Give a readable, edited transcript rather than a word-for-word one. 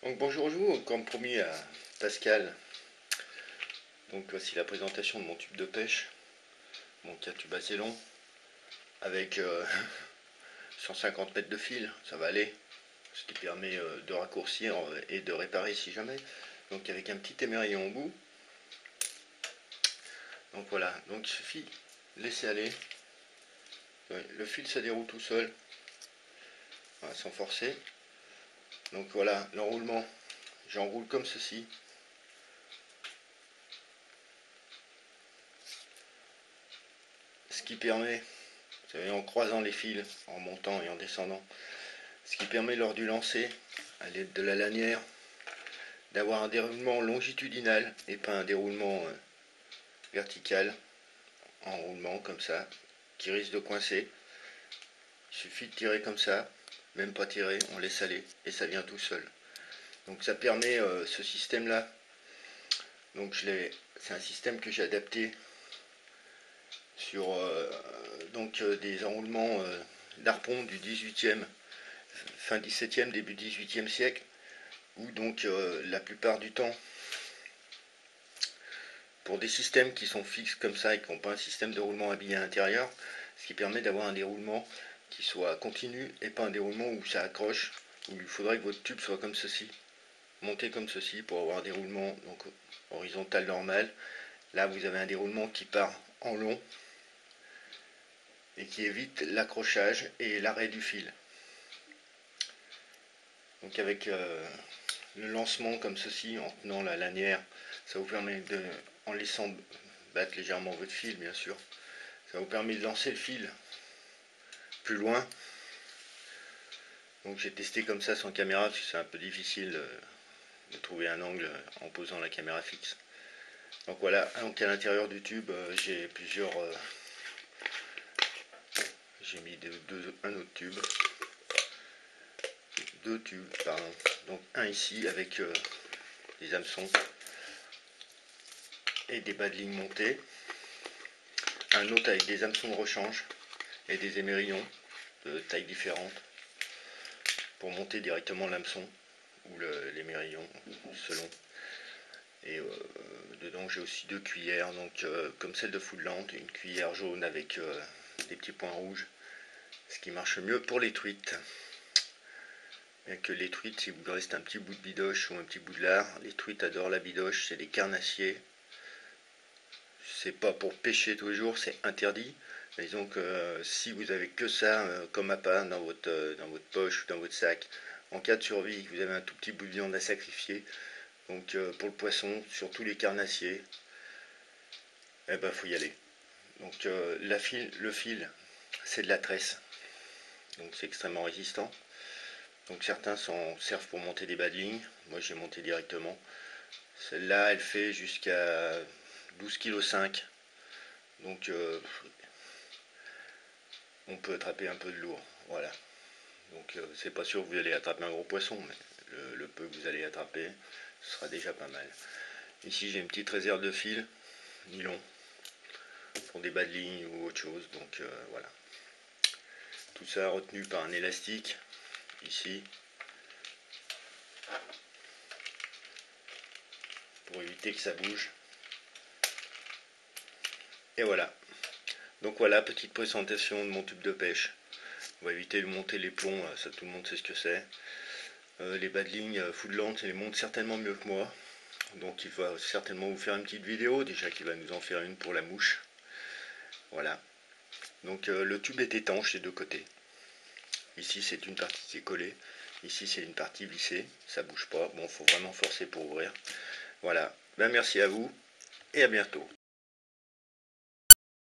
Donc bonjour à vous, comme promis à Pascal. Donc voici la présentation de mon tube de pêche. Mon tube assez long avec 150 mètres de fil, ça va aller. Ce qui permet de raccourcir et de réparer si jamais. Donc avec un petit émerillon au bout. Donc voilà, donc il suffit de laisser aller. Le fil se déroule tout seul, voilà, sans forcer. Donc voilà, l'enroulement, j'enroule comme ceci. Ce qui permet, vous savez, en croisant les fils, en montant et en descendant, ce qui permet lors du lancer, à l'aide de la lanière, d'avoir un déroulement longitudinal et pas un déroulement vertical, en roulement comme ça, qui risque de coincer. Il suffit de tirer comme ça, même pas tirer, on laisse aller et ça vient tout seul. Donc ça permet ce système là. Donc c'est un système que j'ai adapté sur des enroulements d'arpon du 18e, fin 17e, début 18e siècle, où donc la plupart du temps, pour des systèmes qui sont fixes comme ça et qui n'ont pas un système de roulement habillé à l'intérieur, ce qui permet d'avoir un déroulement qui soit continu et pas un déroulement où ça accroche, où il faudrait que votre tube soit comme ceci, monté comme ceci pour avoir un déroulement donc horizontal normal. Là vous avez un déroulement qui part en long et qui évite l'accrochage et l'arrêt du fil. Donc avec le lancement comme ceci, en tenant la lanière, ça vous permet de, en laissant battre légèrement votre fil bien sûr, ça vous permet de lancer le fil plus loin. Donc j'ai testé comme ça sans caméra parce que c'est un peu difficile de trouver un angle en posant la caméra fixe. Donc voilà, donc à l'intérieur du tube j'ai plusieurs, j'ai mis un autre tube, deux tubes pardon, donc un ici avec des hameçons et des bas de ligne montés, un autre avec des hameçons de rechange et des émerillons de tailles différentes pour monter directement l'hameçon ou l'émerillon selon. Et dedans j'ai aussi deux cuillères, donc comme celle de Foodland, une cuillère jaune avec des petits points rouges, ce qui marche mieux pour les truites. Bien que les truites, si vous reste un petit bout de bidoche ou un petit bout de lard, les truites adorent la bidoche, c'est des carnassiers. C'est pas pour pêcher tous les jours, c'est interdit. Mais disons que si vous avez que ça comme appât dans votre poche ou dans votre sac, en cas de survie, vous avez un tout petit bout de viande à sacrifier. Donc pour le poisson, surtout les carnassiers, eh ben faut y aller. Donc le fil, c'est de la tresse, donc c'est extrêmement résistant. Donc certains s'en servent pour monter des bas de ligne. Moi j'ai monté directement. Celle-là, elle fait jusqu'à 12,5 kg. Donc on peut attraper un peu de lourd. Voilà. Donc c'est pas sûr que vous allez attraper un gros poisson, mais le peu que vous allez attraper, ce sera déjà pas mal. Ici j'ai une petite réserve de fil, nylon, pour des bas de ligne ou autre chose. Donc voilà. Tout ça retenu par un élastique, ici, pour éviter que ça bouge. Et voilà. Donc voilà, petite présentation de mon tube de pêche. On va éviter de monter les plombs, ça tout le monde sait ce que c'est. Les bas de ligne Foodland, les montent certainement mieux que moi. Donc il va certainement vous faire une petite vidéo, déjà qu'il va nous en faire une pour la mouche. Voilà. Donc le tube est étanche des deux côtés. Ici c'est une partie qui est collée, ici c'est une partie vissée, ça bouge pas. Bon, faut vraiment forcer pour ouvrir. Voilà. Ben merci à vous et à bientôt.